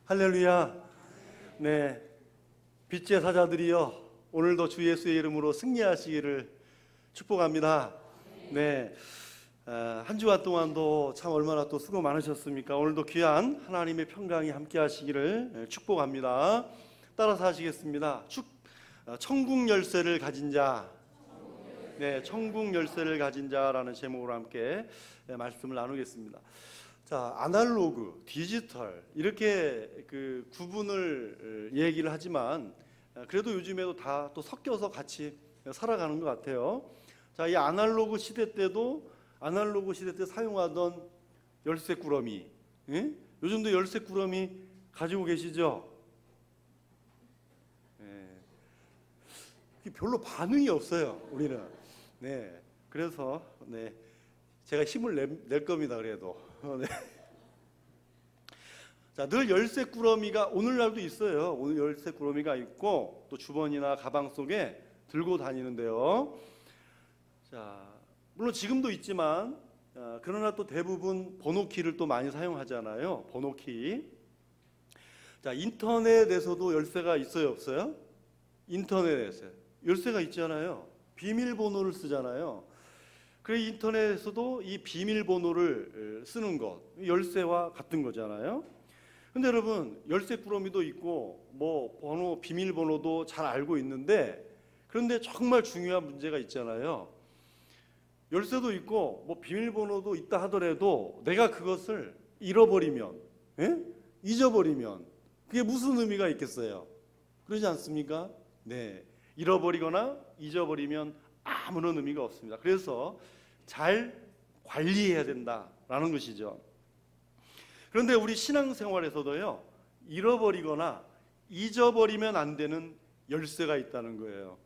할렐루야. 네, 빛의 사자들이여, 오늘도 주 예수의 이름으로 승리하시기를 축복합니다. 네, 한 주간 동안도 참 얼마나 또 수고 많으셨습니까? 오늘도 귀한 하나님의 평강이 함께 하시기를 축복합니다. 따라서 하시겠습니다. 천국 열쇠를 가진 자. 네, 천국 열쇠를 가진 자라는 제목으로 함께 말씀을 나누겠습니다. 자, 아날로그, 디지털 이렇게 그 구분을 얘기를 하지만 그래도 요즘에도 다 또 섞여서 같이 살아가는 것 같아요. 자, 이 아날로그 시대 때도 아날로그 시대 때 사용하던 열쇠 꾸러미, 요즘도 열쇠 꾸러미 가지고 계시죠? 별로 반응이 없어요, 우리는. 네, 그래서 제가 힘을 낼 겁니다. 그래도. 네. 자, 늘 열쇠 꾸러미가 오늘날도 있어요. 오늘 열쇠 꾸러미가 있고 또 주머니나 가방 속에 들고 다니는데요. 자, 물론 지금도 있지만 그러나 또 대부분 번호키를 또 많이 사용하잖아요. 번호키. 자, 인터넷에서도 열쇠가 있어요, 없어요? 인터넷에서 열쇠가 있잖아요. 비밀번호를 쓰잖아요. 그래, 인터넷에서도 이 비밀번호를 쓰는 것, 열쇠와 같은 거잖아요. 근데 여러분, 열쇠 꾸러미도 있고 뭐 번호, 비밀번호도 잘 알고 있는데, 그런데 정말 중요한 문제가 있잖아요. 열쇠도 있고 뭐 비밀번호도 있다 하더라도 내가 그것을 잃어버리면, 잊어버리면 그게 무슨 의미가 있겠어요? 그러지 않습니까? 네, 잃어버리거나 잊어버리면 아무런 의미가 없습니다. 그래서 잘 관리해야 된다라는 것이죠. 그런데 우리 신앙생활에서도요, 잃어버리거나 잊어버리면 안 되는 열쇠가 있다는 거예요.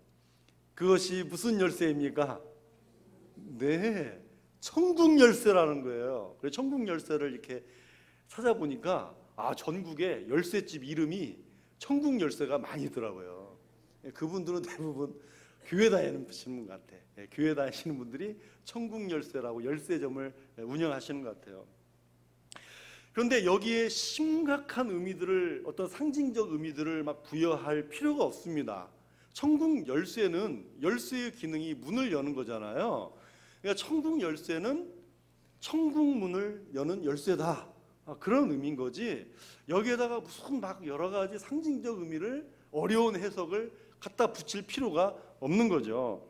그것이 무슨 열쇠입니까? 네, 천국 열쇠라는 거예요. 그래서 천국 열쇠를 이렇게 찾아보니까 전국에 열쇠집 이름이 천국 열쇠가 많이 있더라고요. 그분들은 대부분 교회 다니시는 분 같아. 교회 다니시는 분들이 천국 열쇠라고 열쇠점을 운영하시는 것 같아요. 그런데 여기에 심각한 의미들을, 어떤 상징적 의미들을 막 부여할 필요가 없습니다. 천국 열쇠는 열쇠의 기능이 문을 여는 거잖아요. 그러니까 천국 열쇠는 천국 문을 여는 열쇠다, 그런 의미인 거지, 여기에다가 무슨 막 여러 가지 상징적 의미를, 어려운 해석을 갖다 붙일 필요가 없는 거죠.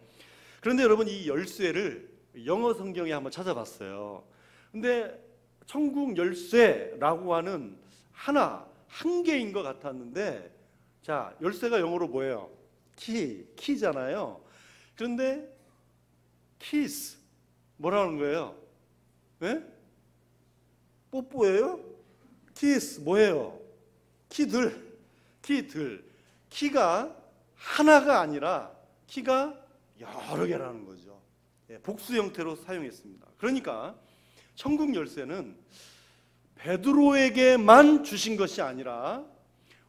그런데 여러분, 이 열쇠를 영어 성경에 한번 찾아봤어요. 근데 천국 열쇠라고 하는 한 개인 것 같았는데, 자, 열쇠가 영어로 뭐예요? 키잖아요. 그런데 키스 뭐라는 거예요? 네? 뽀뽀예요? 키스 뭐예요? 키들. 키가 하나가 아니라 키가 여러 개라는 거죠. 복수 형태로 사용했습니다. 그러니까 천국 열쇠는 베드로에게만 주신 것이 아니라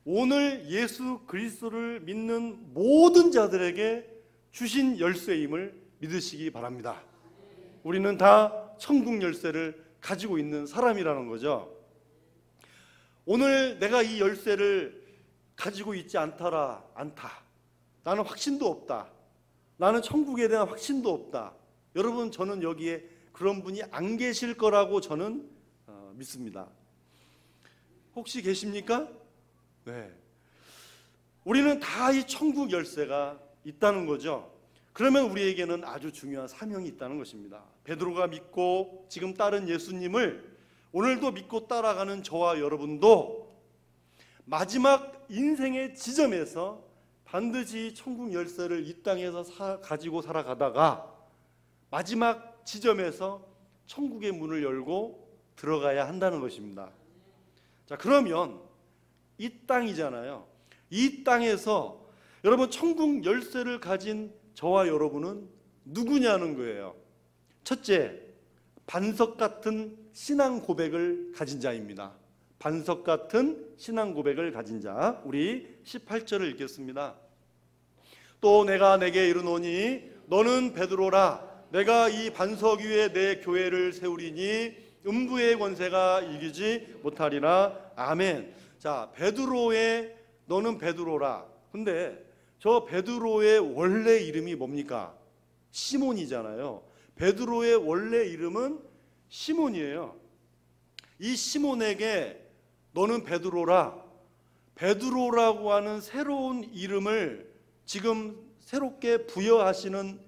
오늘 예수 그리스도를 믿는 모든 자들에게 주신 열쇠임을 믿으시기 바랍니다. 우리는 다 천국 열쇠를 가지고 있는 사람이라는 거죠. 오늘 내가 이 열쇠를 가지고 있지 않다. 나는 확신도 없다. 나는 천국에 대한 확신도 없다. 여러분, 저는 여기에 그런 분이 안 계실 거라고 저는 믿습니다. 혹시 계십니까? 네. 우리는 다 이 천국 열쇠가 있다는 거죠. 그러면 우리에게는 아주 중요한 사명이 있다는 것입니다. 베드로가 믿고 지금 따른 예수님을 오늘도 믿고 따라가는 저와 여러분도 마지막 인생의 지점에서 반드시 천국 열쇠를 이 땅에서 가지고 살아가다가 마지막 지점에서 천국의 문을 열고 들어가야 한다는 것입니다. 자, 그러면 이 땅이잖아요. 이 땅에서 여러분, 천국 열쇠를 가진 저와 여러분은 누구냐는 거예요. 첫째, 반석 같은 신앙 고백을 가진 자입니다. 반석 같은 신앙 고백을 가진 자. 우리 18절을 읽겠습니다. 또 내가 내게 이르노니 너는 베드로라. 내가 이 반석 위에 내 교회를 세우리니 음부의 권세가 이기지 못하리라. 아멘. 자, 베드로의 너는 베드로라. 근데 저 베드로의 원래 이름이 뭡니까? 시몬이잖아요. 베드로의 원래 이름은 시몬이에요. 이 시몬에게 너는 베드로라, 베드로라고 하는 새로운 이름을 지금 새롭게 부여하시는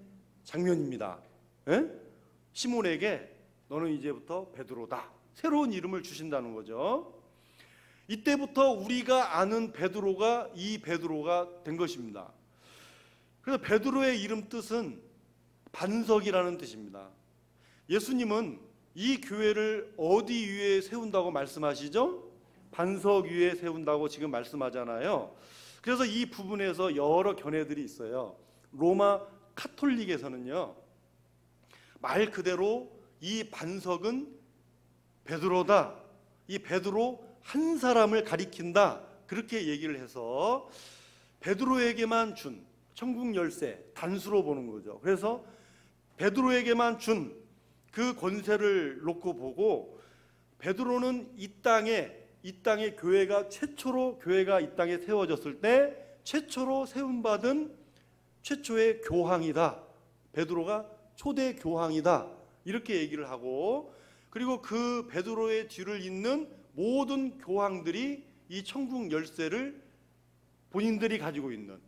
장면입니다. 에? 시몬에게 너는 이제부터 베드로다, 새로운 이름을 주신다는 거죠. 이때부터 우리가 아는 베드로가 이 베드로가 된 것입니다. 그래서 베드로의 이름 뜻은 반석이라는 뜻입니다. 예수님은 이 교회를 어디 위에 세운다고 말씀하시죠? 반석 위에 세운다고 지금 말씀하잖아요. 그래서 이 부분에서 여러 견해들이 있어요. 로마 카톨릭에서는요, 말 그대로 이 반석은 베드로다, 이 베드로 한 사람을 가리킨다, 그렇게 얘기를 해서 베드로에게만 준 천국 열쇠, 단수로 보는 거죠. 그래서 베드로에게만 준 그 권세를 놓고 보고, 베드로는 이 땅에 교회가 최초로 교회가 이 땅에 세워졌을 때 최초로 세움받은 최초의 교황이다, 베드로가 초대 교황이다, 이렇게 얘기를 하고, 그리고 그 베드로의 뒤를 잇는 모든 교황들이 이 천국 열쇠를 본인들이 가지고 있는,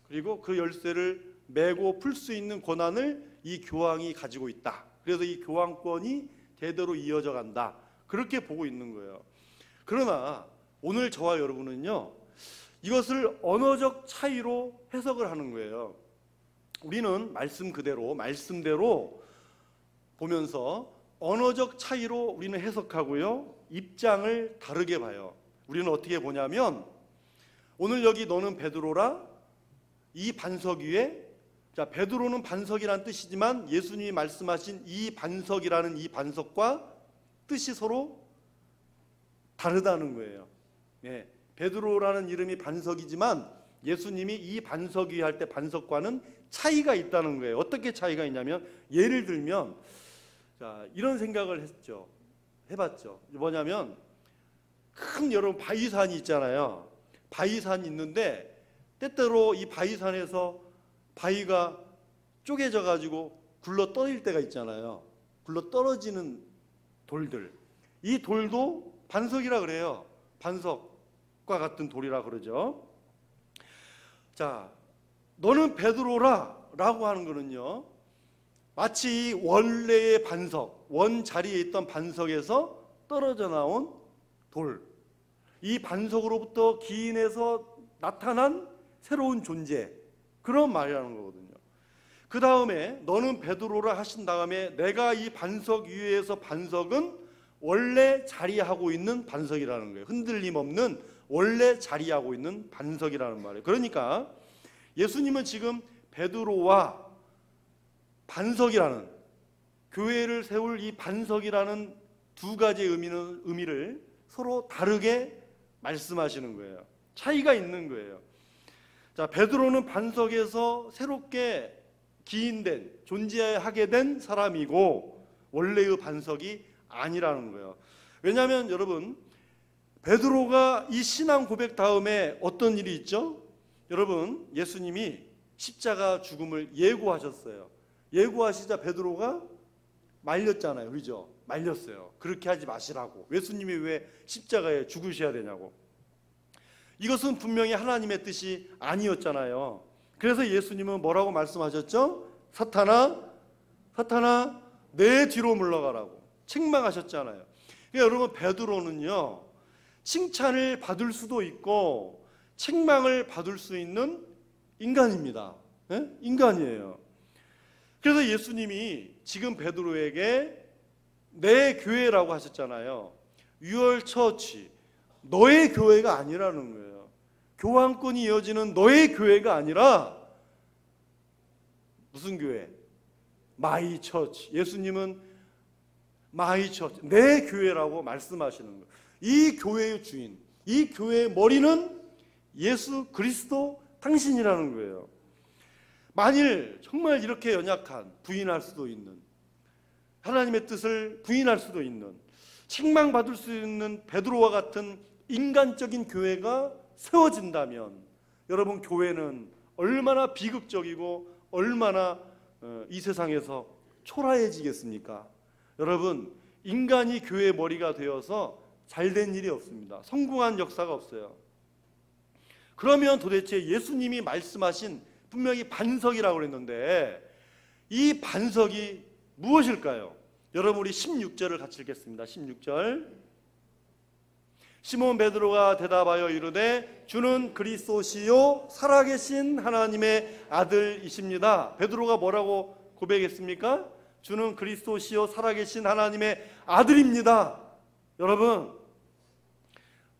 그리고 그 열쇠를 메고 풀 수 있는 권한을 이 교황이 가지고 있다. 그래서 이 교황권이 대대로 이어져 간다, 그렇게 보고 있는 거예요. 그러나 오늘 저와 여러분은요, 이것을 언어적 차이로 해석을 하는 거예요. 우리는 말씀 그대로 말씀대로 보면서 언어적 차이로 우리는 해석하고요, 입장을 다르게 봐요. 우리는 어떻게 보냐면, 오늘 여기 너는 베드로라, 이 반석 위에, 자, 베드로는 반석이란 뜻이지만 예수님이 말씀하신 이 반석이라는 이 반석과 뜻이 서로 다르다는 거예요. 예, 베드로라는 이름이 반석이지만 예수님이 이 반석 위에 할 때 반석과는 차이가 있다는 거예요. 어떻게 차이가 있냐면, 예를 들면, 자, 이런 생각을 해봤죠. 뭐냐면, 큰 여러분 바위산이 있잖아요. 바위산이 있는데 때때로 이 바위산에서 바위가 쪼개져 가지고 굴러 떨어질 때가 있잖아요. 굴러 떨어지는 돌들, 이 돌도 반석이라 그래요. 반석과 같은 돌이라 그러죠. 자, 너는 베드로라 라고 하는 거는요, 마치 원래의 반석, 원 자리에 있던 반석에서 떨어져 나온 돌, 이 반석으로부터 기인해서 나타난 새로운 존재, 그런 말이라는 거거든요. 그 다음에 너는 베드로라 하신 다음에, 내가 이 반석 위에서, 반석은 원래 자리하고 있는 반석이라는 거예요. 흔들림 없는 원래 자리하고 있는 반석이라는 말이에요. 그러니까 예수님은 지금 베드로와 반석이라는, 교회를 세울 이 반석이라는 두 가지의 의미를 서로 다르게 말씀하시는 거예요. 차이가 있는 거예요. 자, 베드로는 반석에서 새롭게 기인된, 존재하게 된 사람이고 원래의 반석이 아니라는 거예요. 왜냐하면 여러분, 베드로가 이 신앙 고백 다음에 어떤 일이 있죠? 여러분, 예수님이 십자가 죽음을 예고하셨어요. 예고하시자 베드로가 말렸잖아요. 그죠? 말렸어요. 그렇게 하지 마시라고. 예수님이 왜 십자가에 죽으셔야 되냐고. 이것은 분명히 하나님의 뜻이 아니었잖아요. 그래서 예수님은 뭐라고 말씀하셨죠? 사탄아, 사탄아, 내 뒤로 물러가라고 책망하셨잖아요. 그러니까 여러분, 베드로는요, 칭찬을 받을 수도 있고 책망을 받을 수 있는 인간입니다. 네? 인간이에요. 그래서 예수님이 지금 베드로에게 내 교회라고 하셨잖아요. Your church, 너의 교회가 아니라는 거예요. 교황권이 이어지는 너의 교회가 아니라 무슨 교회? My church. 예수님은 My church, 내 교회라고 말씀하시는 거예요. 이 교회의 주인, 이 교회의 머리는 예수 그리스도 당신이라는 거예요. 만일 정말 이렇게 연약한, 부인할 수도 있는, 하나님의 뜻을 부인할 수도 있는, 책망받을 수 있는 베드로와 같은 인간적인 교회가 세워진다면 여러분, 교회는 얼마나 비극적이고 얼마나 이 세상에서 초라해지겠습니까? 여러분, 인간이 교회의 머리가 되어서 잘된 일이 없습니다. 성공한 역사가 없어요. 그러면 도대체 예수님이 말씀하신 분명히 반석이라고 그랬는데 이 반석이 무엇일까요? 여러분, 우리 16절을 같이 읽겠습니다. 16절. 시몬 베드로가 대답하여 이르되 주는 그리스도시요 살아계신 하나님의 아들이십니다. 베드로가 뭐라고 고백했습니까? 주는 그리스도시요 살아계신 하나님의 아들입니다. 여러분,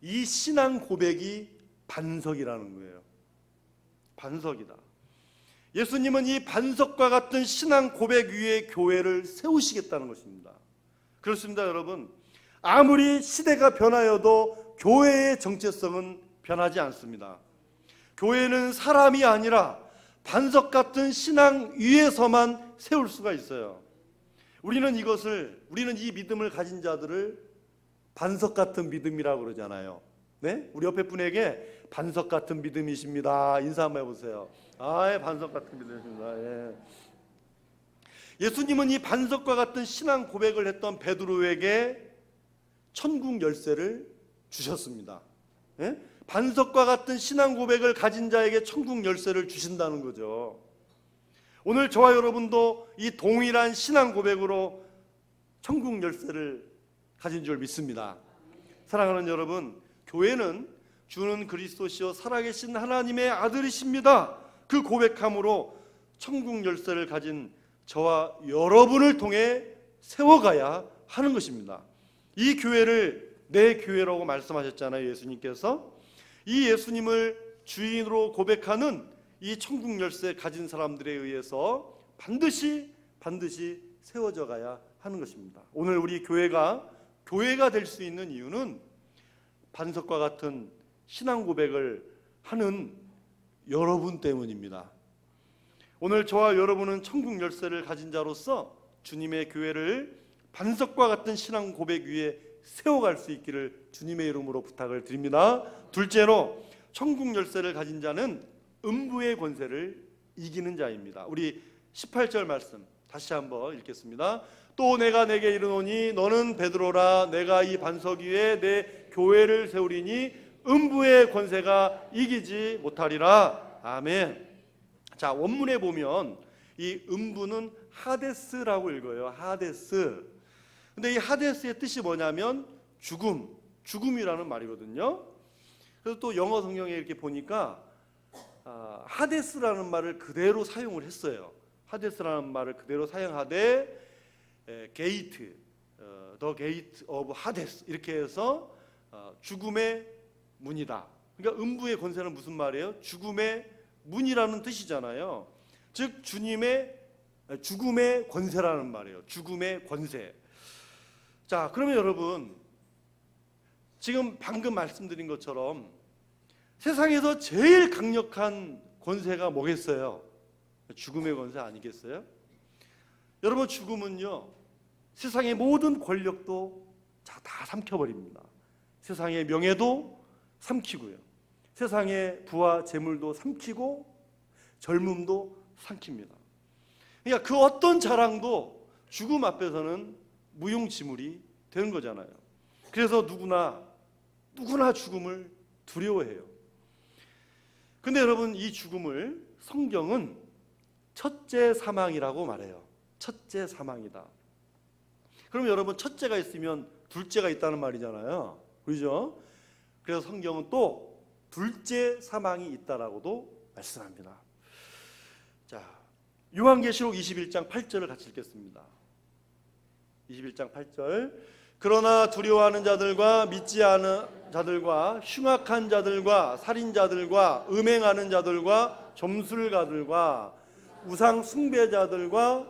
이 신앙 고백이 반석이라는 거예요. 반석이다. 예수님은 이 반석과 같은 신앙 고백 위에 교회를 세우시겠다는 것입니다. 그렇습니다, 여러분. 아무리 시대가 변하여도 교회의 정체성은 변하지 않습니다. 교회는 사람이 아니라 반석 같은 신앙 위에서만 세울 수가 있어요. 우리는 이 믿음을 가진 자들을 반석 같은 믿음이라고 그러잖아요. 네? 우리 옆에 분에게 반석 같은 믿음이십니다. 인사 한번 해보세요. 예, 반석 같은 믿음이십니다. 예. 예수님은 이 반석과 같은 신앙 고백을 했던 베드로에게 천국 열쇠를 주셨습니다. 예? 반석과 같은 신앙 고백을 가진 자에게 천국 열쇠를 주신다는 거죠. 오늘 저와 여러분도 이 동일한 신앙 고백으로 천국 열쇠를 가진 줄 믿습니다. 사랑하는 여러분, 교회는 주는 그리스도시요 살아계신 하나님의 아들이십니다. 그 고백함으로 천국 열쇠를 가진 저와 여러분을 통해 세워가야 하는 것입니다. 이 교회를 내 교회라고 말씀하셨잖아요, 예수님께서. 이 예수님을 주인으로 고백하는 이 천국 열쇠 가진 사람들에 의해서 반드시 세워져 가야 하는 것입니다. 오늘 우리 교회가 될 수 있는 이유는 반석과 같은 신앙 고백을 하는 여러분 때문입니다. 오늘 저와 여러분은 천국 열쇠를 가진 자로서 주님의 교회를 반석과 같은 신앙 고백 위에 세워갈 수 있기를 주님의 이름으로 부탁을 드립니다. 둘째로, 천국 열쇠를 가진 자는 음부의 권세를 이기는 자입니다. 우리 18절 말씀 다시 한번 읽겠습니다. 또 내가 내게 이르노니 너는 베드로라. 내가 이 반석 위에 내 교회를 세우리니 음부의 권세가 이기지 못하리라. 아멘. 자, 원문에 보면 이 음부는 하데스라고 읽어요. 하데스. 근데 이 하데스의 뜻이 뭐냐면 죽음이라는 말이거든요. 그래서 또 영어 성경에 이렇게 보니까 하데스라는 말을 그대로 사용을 했어요. 하데스라는 말을 그대로 사용하되 게이트, the gate of Hades 이렇게 해서 죽음의 문이다. 그러니까 음부의 권세는 무슨 말이에요? 죽음의 문이라는 뜻이잖아요. 즉 죽음의 권세라는 말이에요. 죽음의 권세. 자, 그러면 여러분, 지금 방금 말씀드린 것처럼 세상에서 제일 강력한 권세가 뭐겠어요? 죽음의 권세 아니겠어요? 여러분, 죽음은요, 세상의 모든 권력도 다 삼켜버립니다. 세상의 명예도 삼키고요, 세상의 부와 재물도 삼키고 젊음도 삼킵니다. 그러니까 그 어떤 자랑도 죽음 앞에서는 무용지물이 되는 거잖아요. 그래서 누구나 죽음을 두려워해요. 근데 여러분, 이 죽음을 성경은 첫째 사망이라고 말해요. 첫째 사망이다. 그럼 여러분, 첫째가 있으면 둘째가 있다는 말이잖아요. 그렇죠? 그래서 성경은 또 둘째 사망이 있다라고도 말씀합니다. 자, 요한계시록 21장 8절을 같이 읽겠습니다. 21장 8절. 그러나 두려워하는 자들과 믿지 않은 자들과 흉악한 자들과 살인자들과 음행하는 자들과 점술가들과 우상 숭배자들과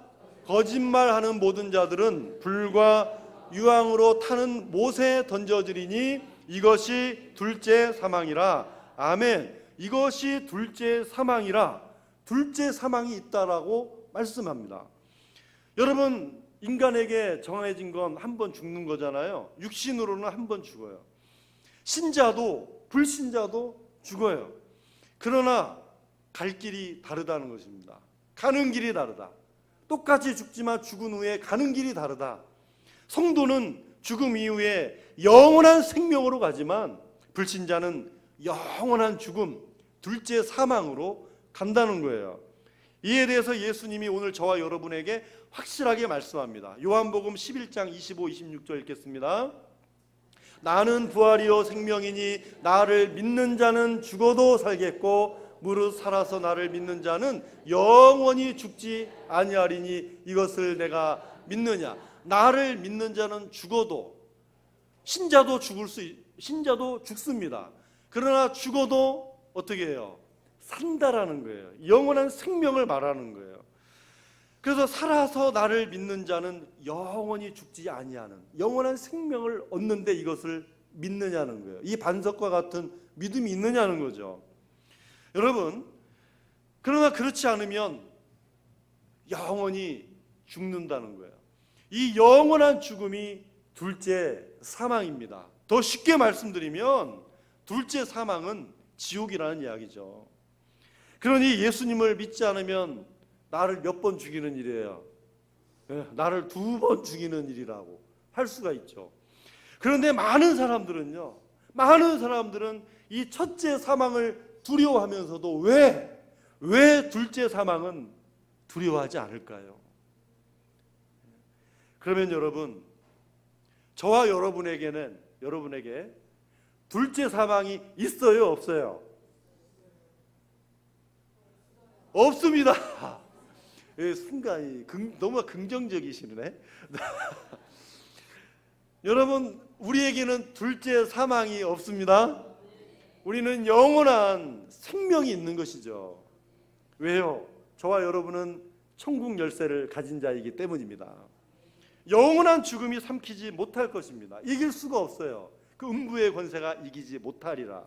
거짓말하는 모든 자들은 불과 유황으로 타는 못에 던져지리니 이것이 둘째 사망이라. 아멘. 이것이 둘째 사망이라. 둘째 사망이 있다라고 말씀합니다. 여러분, 인간에게 정해진 건 한 번 죽는 거잖아요. 육신으로는 한 번 죽어요. 신자도 불신자도 죽어요. 그러나 갈 길이 다르다는 것입니다. 가는 길이 다르다. 똑같이 죽지만 죽은 후에 가는 길이 다르다. 성도는 죽음 이후에 영원한 생명으로 가지만 불신자는 영원한 죽음, 둘째 사망으로 간다는 거예요. 이에 대해서 예수님이 오늘 저와 여러분에게 확실하게 말씀합니다. 요한복음 11장 25, 26절 읽겠습니다. 나는 부활이요 생명이니 나를 믿는 자는 죽어도 살겠고 무릇 살아서 나를 믿는 자는 영원히 죽지 아니하리니 이것을 내가 믿느냐. 나를 믿는 자는 죽어도, 신자도 신자도 죽습니다. 그러나 죽어도 어떻게 해요? 산다라는 거예요. 영원한 생명을 말하는 거예요. 그래서 살아서 나를 믿는 자는 영원히 죽지 아니하는 영원한 생명을 얻는데 이것을 믿느냐는 거예요. 이 반석과 같은 믿음이 있느냐는 거죠. 여러분, 그러나 그렇지 않으면 영원히 죽는다는 거예요. 이 영원한 죽음이 둘째 사망입니다. 더 쉽게 말씀드리면 둘째 사망은 지옥이라는 이야기죠. 그러니 예수님을 믿지 않으면 나를 몇 번 죽이는 일이에요. 나를 2번 죽이는 일이라고 할 수가 있죠. 그런데 많은 사람들은 이 첫째 사망을 두려워하면서도 왜 둘째 사망은 두려워하지 않을까요? 그러면 여러분, 저와 여러분에게 둘째 사망이 있어요, 없어요? 없습니다. 순간이 너무 긍정적이시네. 여러분, 우리에게는 둘째 사망이 없습니다. 우리는 영원한 생명이 있는 것이죠. 왜요? 저와 여러분은 천국 열쇠를 가진 자이기 때문입니다. 영원한 죽음이 삼키지 못할 것입니다. 이길 수가 없어요. 그 음부의 권세가 이기지 못하리라.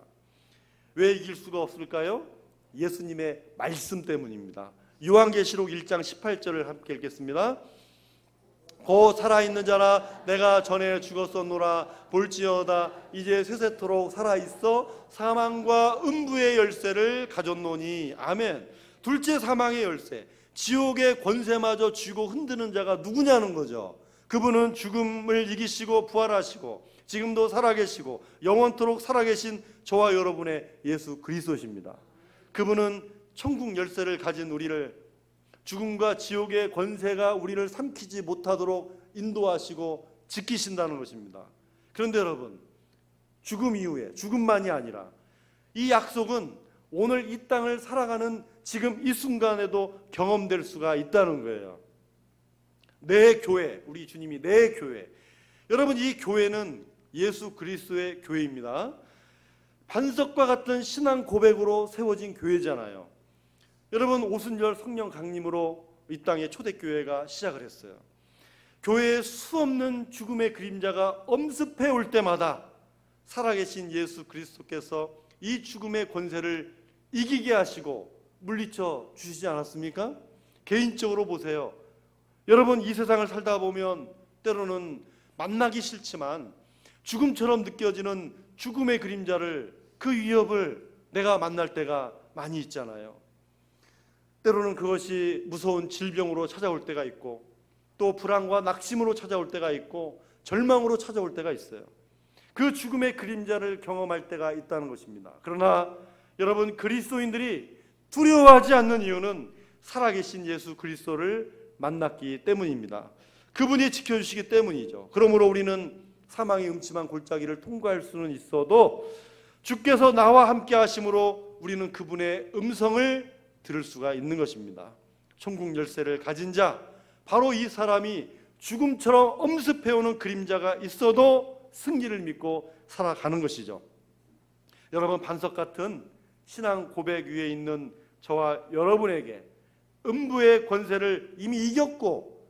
왜 이길 수가 없을까요? 예수님의 말씀 때문입니다. 요한계시록 1장 18절을 함께 읽겠습니다. 곧 살아있는 자라 내가 전에 죽었었노라 볼지어다 이제 세세토록 살아있어 사망과 음부의 열쇠를 가졌노니. 아멘. 둘째 사망의 열쇠, 지옥의 권세마저 쥐고 흔드는 자가 누구냐는 거죠. 그분은 죽음을 이기시고 부활하시고 지금도 살아계시고 영원토록 살아계신 저와 여러분의 예수 그리스도십니다. 그분은 천국 열쇠를 가진 우리를, 죽음과 지옥의 권세가 우리를 삼키지 못하도록 인도하시고 지키신다는 것입니다. 그런데 여러분, 죽음 이후에, 죽음만이 아니라 이 약속은 오늘 이 땅을 살아가는 지금 이 순간에도 경험될 수가 있다는 거예요. 내 교회, 우리 주님이 내 교회. 여러분, 이 교회는 예수 그리스도의 교회입니다. 반석과 같은 신앙 고백으로 세워진 교회잖아요. 여러분, 오순절 성령 강림으로 이 땅의 초대교회가 시작을 했어요. 교회에 수없는 죽음의 그림자가 엄습해 올 때마다 살아계신 예수 그리스도께서 이 죽음의 권세를 이기게 하시고 물리쳐 주시지 않았습니까? 개인적으로 보세요. 여러분, 이 세상을 살다 보면 때로는 만나기 싫지만 죽음처럼 느껴지는 죽음의 그림자를, 그 위협을 내가 만날 때가 많이 있잖아요. 때로는 그것이 무서운 질병으로 찾아올 때가 있고, 또 불안과 낙심으로 찾아올 때가 있고, 절망으로 찾아올 때가 있어요. 그 죽음의 그림자를 경험할 때가 있다는 것입니다. 그러나 여러분, 그리스도인들이 두려워하지 않는 이유는 살아계신 예수 그리스도를 만났기 때문입니다. 그분이 지켜주시기 때문이죠. 그러므로 우리는 사망의 음침한 골짜기를 통과할 수는 있어도 주께서 나와 함께 하심으로 우리는 그분의 음성을 들을 수가 있는 것입니다. 천국 열쇠를 가진 자, 바로 이 사람이 죽음처럼 엄습해오는 그림자가 있어도 승리를 믿고 살아가는 것이죠. 여러분, 반석 같은 신앙 고백 위에 있는 저와 여러분에게 음부의 권세를 이미 이겼고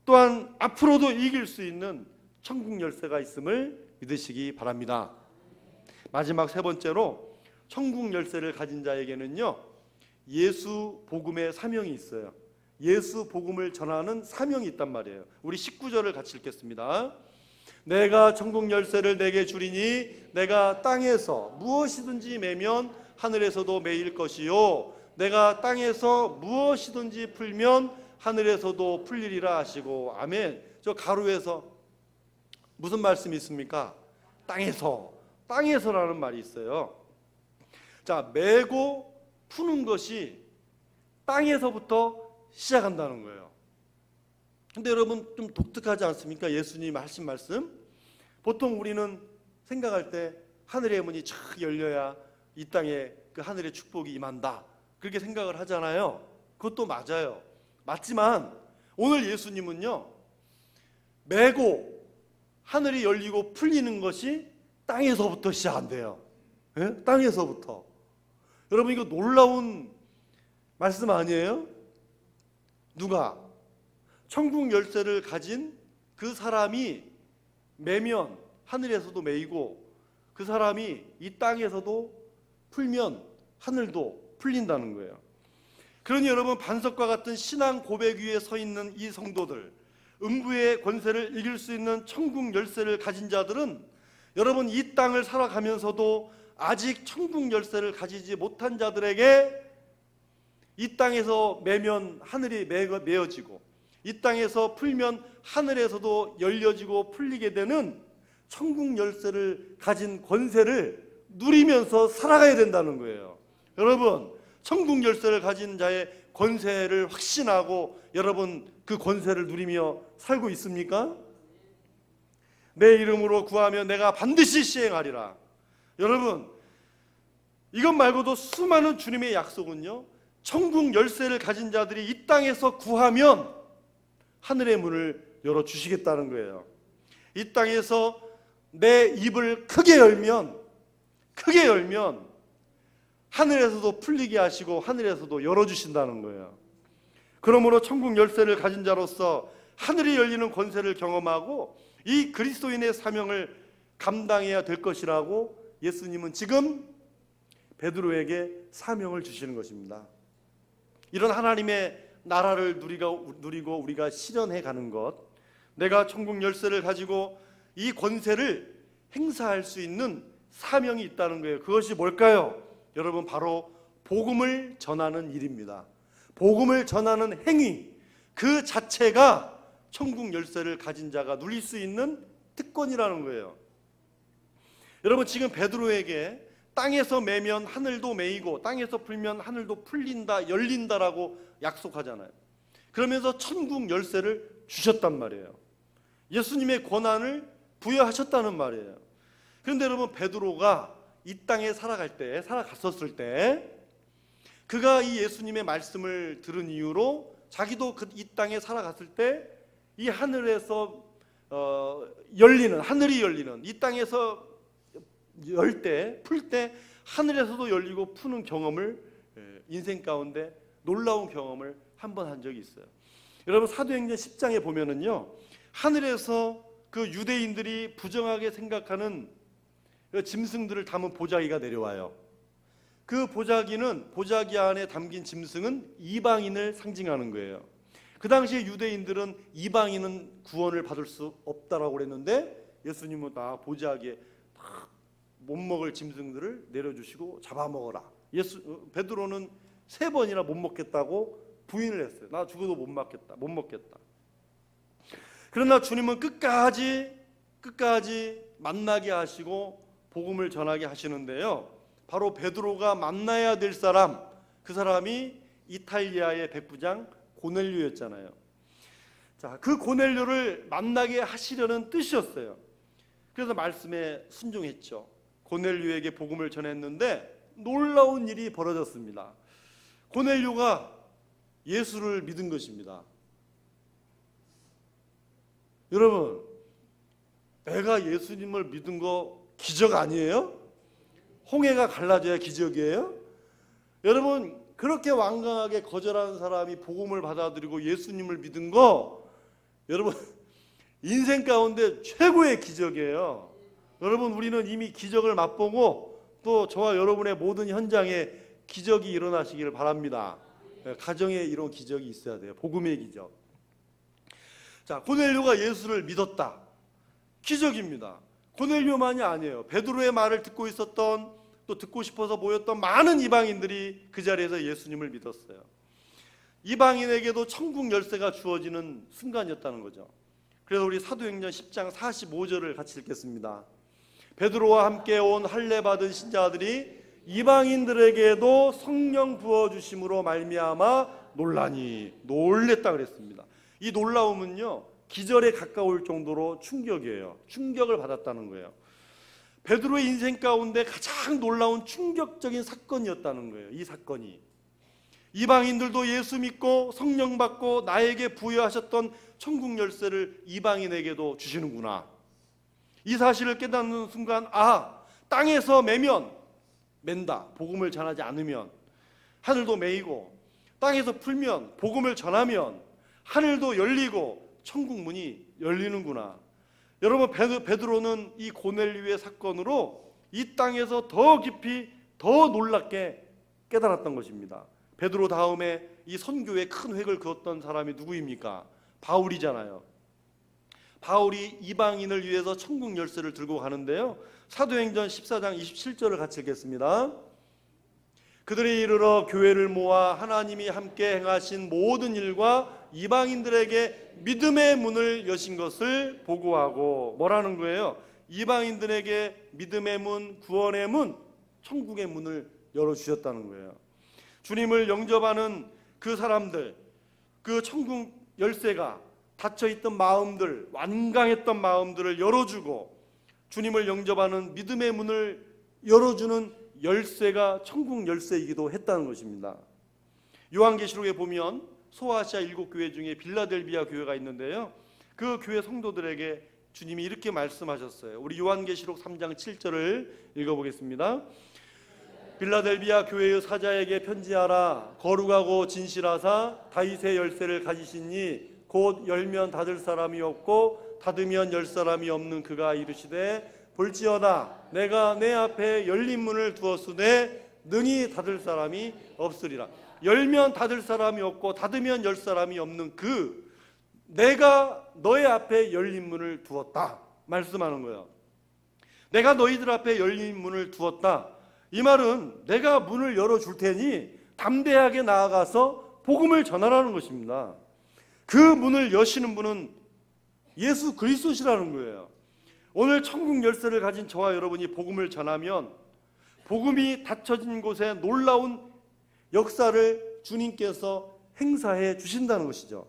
또한 앞으로도 이길 수 있는 천국 열쇠가 있음을 믿으시기 바랍니다. 마지막 세 번째로 천국 열쇠를 가진 자에게는요, 예수 복음의 사명이 있어요. 예수 복음을 전하는 사명이 있단 말이에요. 우리 19절을 같이 읽겠습니다. 내가 천국 열쇠를 내게 주리니 내가 땅에서 무엇이든지 매면 하늘에서도 매일 것이요 내가 땅에서 무엇이든지 풀면 하늘에서도 풀리리라 하시고. 아멘. 저 가로에서 무슨 말씀이 있습니까? 땅에서라는 말이 있어요. 자, 매고 푸는 것이 땅에서부터 시작한다는 거예요. 근데 여러분 좀 독특하지 않습니까? 예수님 하신 말씀. 보통 우리는 생각할 때 하늘의 문이 쫙 열려야 이 땅에 그 하늘의 축복이 임한다, 그렇게 생각을 하잖아요. 그것도 맞아요. 맞지만 오늘 예수님은요, 매고 하늘이 열리고 풀리는 것이 땅에서부터 시작한대요. 예? 땅에서부터. 여러분 이거 놀라운 말씀 아니에요? 누가? 천국 열쇠를 가진 그 사람이 매면 하늘에서도 매이고 그 사람이 이 땅에서도 풀면 하늘도 풀린다는 거예요. 그러니 여러분, 반석과 같은 신앙 고백 위에 서 있는 이 성도들, 음부의 권세를 이길 수 있는 천국 열쇠를 가진 자들은 여러분 이 땅을 살아가면서도 아직 천국 열쇠를 가지지 못한 자들에게 이 땅에서 매면 하늘이 메어지고 이 땅에서 풀면 하늘에서도 열려지고 풀리게 되는 천국 열쇠를 가진 권세를 누리면서 살아가야 된다는 거예요. 여러분, 천국 열쇠를 가진 자의 권세를 확신하고 여러분 그 권세를 누리며 살고 있습니까? 내 이름으로 구하면 내가 반드시 시행하리라. 여러분, 이것 말고도 수많은 주님의 약속은요, 천국 열쇠를 가진 자들이 이 땅에서 구하면 하늘의 문을 열어주시겠다는 거예요. 이 땅에서 내 입을 크게 열면 하늘에서도 풀리게 하시고 하늘에서도 열어주신다는 거예요. 그러므로 천국 열쇠를 가진 자로서 하늘이 열리는 권세를 경험하고 이 그리스도인의 사명을 감당해야 될 것이라고 예수님은 지금 베드로에게 사명을 주시는 것입니다. 이런 하나님의 나라를 누리고 우리가 실현해 가는 것, 내가 천국 열쇠를 가지고 이 권세를 행사할 수 있는 사명이 있다는 거예요. 그것이 뭘까요? 여러분, 바로 복음을 전하는 일입니다. 복음을 전하는 행위, 그 자체가 천국 열쇠를 가진 자가 누릴 수 있는 특권이라는 거예요. 여러분, 지금 베드로에게 땅에서 매면 하늘도 매이고 땅에서 풀면 하늘도 풀린다, 열린다라고 약속하잖아요. 그러면서 천국 열쇠를 주셨단 말이에요. 예수님의 권한을 부여하셨다는 말이에요. 그런데 여러분, 베드로가 이 땅에 살아갔었을 때 그가 이 예수님의 말씀을 들은 이유로 자기도 이 땅에 살아갔을 때 이 하늘에서 하늘이 열리는, 이 땅에서 열 때, 풀 때 하늘에서도 열리고 푸는 경험을, 인생 가운데 놀라운 경험을 한 번 한 적이 있어요. 여러분, 사도행전 10장에 보면은요, 하늘에서 그 유대인들이 부정하게 생각하는 그 짐승들을 담은 보자기가 내려와요. 그 보자기 안에 담긴 짐승은 이방인을 상징하는 거예요. 그 당시에 유대인들은 이방인은 구원을 받을 수 없다라고 그랬는데 예수님은 보자기에 못 먹을 짐승들을 내려주시고 잡아먹어라. 베드로는 3번이나 못 먹겠다고 부인을 했어요. 나 죽어도 못 먹겠다. 그러나 주님은 끝까지 만나게 하시고 복음을 전하게 하시는데요, 바로 베드로가 만나야 될 사람, 그 사람이 이탈리아의 백부장 고넬료였잖아요. 자, 그 고넬료를 만나게 하시려는 뜻이었어요. 그래서 말씀에 순종했죠. 고넬료에게 복음을 전했는데 놀라운 일이 벌어졌습니다. 고넬료가 예수를 믿은 것입니다. 여러분, 내가 예수님을 믿은 거 기적 아니에요? 홍해가 갈라져야 기적이에요? 여러분, 그렇게 완강하게 거절하는 사람이 복음을 받아들이고 예수님을 믿은 거, 여러분, 인생 가운데 최고의 기적이에요. 여러분, 우리는 이미 기적을 맛보고 또 저와 여러분의 모든 현장에 기적이 일어나시기를 바랍니다. 가정에 이런 기적이 있어야 돼요. 복음의 기적. 자, 고넬료가 예수를 믿었다. 기적입니다. 고넬료만이 아니에요. 베드로의 말을 듣고 있었던, 또 듣고 싶어서 모였던 많은 이방인들이 그 자리에서 예수님을 믿었어요. 이방인에게도 천국 열쇠가 주어지는 순간이었다는 거죠. 그래서 우리 사도행전 10장 45절을 같이 읽겠습니다. 베드로와 함께 온 할례 받은 신자들이 이방인들에게도 성령 부어주심으로 말미암아 놀랬다 그랬습니다. 이 놀라움은요, 기절에 가까울 정도로 충격이에요. 충격을 받았다는 거예요. 베드로의 인생 가운데 가장 놀라운 충격적인 사건이었다는 거예요. 이 사건이 이방인들도 예수 믿고 성령 받고 나에게 부여하셨던 천국 열쇠를 이방인에게도 주시는구나. 이 사실을 깨닫는 순간, 땅에서 맨다, 복음을 전하지 않으면 하늘도 매이고, 땅에서 풀면, 복음을 전하면 하늘도 열리고 천국 문이 열리는구나. 여러분, 베드로는 이 고넬료의 사건으로 이 땅에서 더 깊이 더 놀랍게 깨달았던 것입니다. 베드로 다음에 이 선교에 큰 획을 그었던 사람이 누구입니까? 바울이잖아요. 바울이 이방인을 위해서 천국 열쇠를 들고 가는데요, 사도행전 14장 27절을 같이 읽겠습니다. 그들이 이르러 교회를 모아 하나님이 함께 행하신 모든 일과 이방인들에게 믿음의 문을 여신 것을 보고하고, 뭐라는 거예요? 이방인들에게 믿음의 문, 구원의 문, 천국의 문을 열어주셨다는 거예요. 주님을 영접하는 그 사람들, 그 천국 열쇠가 닫혀있던 마음들, 완강했던 마음들을 열어주고, 주님을 영접하는 믿음의 문을 열어주는 열쇠가 천국 열쇠이기도 했다는 것입니다. 요한계시록에 보면 소아시아 7교회 중에 빌라델비아 교회가 있는데요, 그 교회 성도들에게 주님이 이렇게 말씀하셨어요. 우리 요한계시록 3장 7절을 읽어보겠습니다. 빌라델비아 교회의 사자에게 편지하라. 거룩하고 진실하사 다윗의 열쇠를 가지신 이 곧 열면 닫을 사람이 없고 닫으면 열 사람이 없는 그가 이르시되, 볼지어다 내가 내 앞에 열린 문을 두었으되 능히 닫을 사람이 없으리라. 열면 닫을 사람이 없고 닫으면 열 사람이 없는 그 내가 너의 앞에 열린 문을 두었다 말씀하는 거예요. 내가 너희들 앞에 열린 문을 두었다. 이 말은 내가 문을 열어줄 테니 담대하게 나아가서 복음을 전하라는 것입니다. 그 문을 여시는 분은 예수 그리스도시라는 거예요. 오늘 천국 열쇠를 가진 저와 여러분이 복음을 전하면 복음이 닫혀진 곳에 놀라운 역사를 주님께서 행사해 주신다는 것이죠.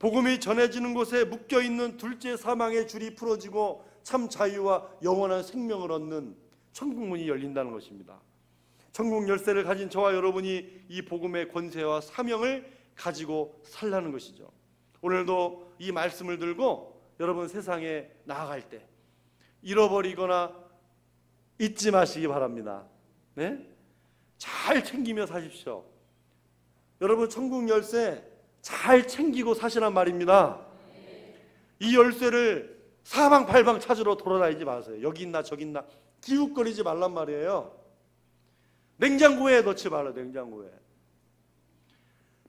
복음이 전해지는 곳에 묶여있는 둘째 사망의 줄이 풀어지고 참 자유와 영원한 생명을 얻는 천국문이 열린다는 것입니다. 천국 열쇠를 가진 저와 여러분이 이 복음의 권세와 사명을 가지고 살라는 것이죠. 오늘도 이 말씀을 들고 여러분 세상에 나아갈 때 잃어버리거나 잊지 마시기 바랍니다. 네? 잘 챙기며 사십시오. 여러분 천국 열쇠 잘 챙기고 사시란 말입니다. 이 열쇠를 사방팔방 찾으러 돌아다니지 마세요. 여기 있나 저기 있나 기웃거리지 말란 말이에요. 냉장고에 넣지 말아요. 냉장고에.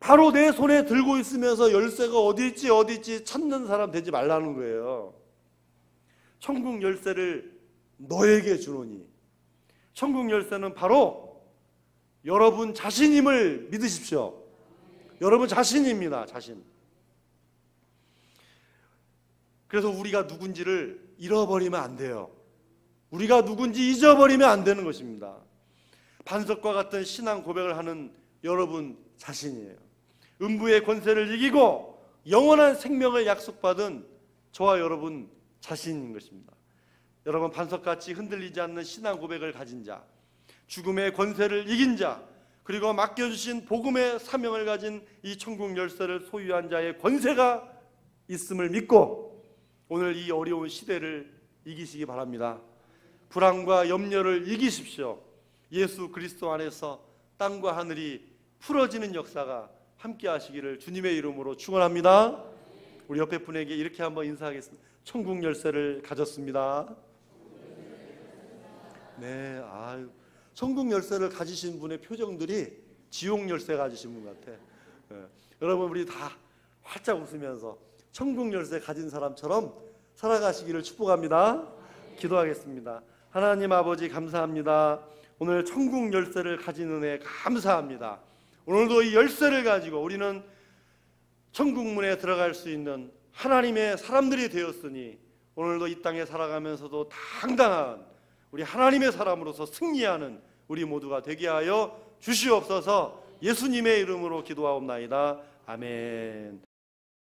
바로 내 손에 들고 있으면서 열쇠가 어디 있지 찾는 사람 되지 말라는 거예요. 천국 열쇠를 너에게 주노니, 천국 열쇠는 바로 여러분 자신임을 믿으십시오. 여러분 자신입니다. 자신. 그래서 우리가 누군지를 잃어버리면 안 돼요. 우리가 누군지 잊어버리면 안 되는 것입니다. 반석과 같은 신앙 고백을 하는 여러분 자신이에요. 음부의 권세를 이기고 영원한 생명을 약속받은 저와 여러분 자신인 것입니다. 여러분 반석같이 흔들리지 않는 신앙 고백을 가진 자, 죽음의 권세를 이긴 자, 그리고 맡겨주신 복음의 사명을 가진 이 천국 열쇠를 소유한 자의 권세가 있음을 믿고 오늘 이 어려운 시대를 이기시기 바랍니다. 불안과 염려를 이기십시오. 예수 그리스도 안에서 땅과 하늘이 풀어지는 역사가 함께 하시기를 주님의 이름으로 축원합니다. 우리 옆에 분에게 이렇게 한번 인사하겠습니다. 천국 열쇠를 가졌습니다. 네, 천국 열쇠를 가지신 분의 표정들이 지옥 열쇠 가지신 분 같아. 여러분 우리 다 활짝 웃으면서 천국 열쇠 가진 사람처럼 살아가시기를 축복합니다. 기도하겠습니다. 하나님 아버지 감사합니다. 오늘 천국 열쇠를 가진 은혜 감사합니다. 오늘도 이 열쇠를 가지고 우리는 천국문에 들어갈 수 있는 하나님의 사람들이 되었으니 오늘도 이 땅에 살아가면서도 당당한 우리 하나님의 사람으로서 승리하는 우리 모두가 되게 하여 주시옵소서. 예수님의 이름으로 기도하옵나이다. 아멘.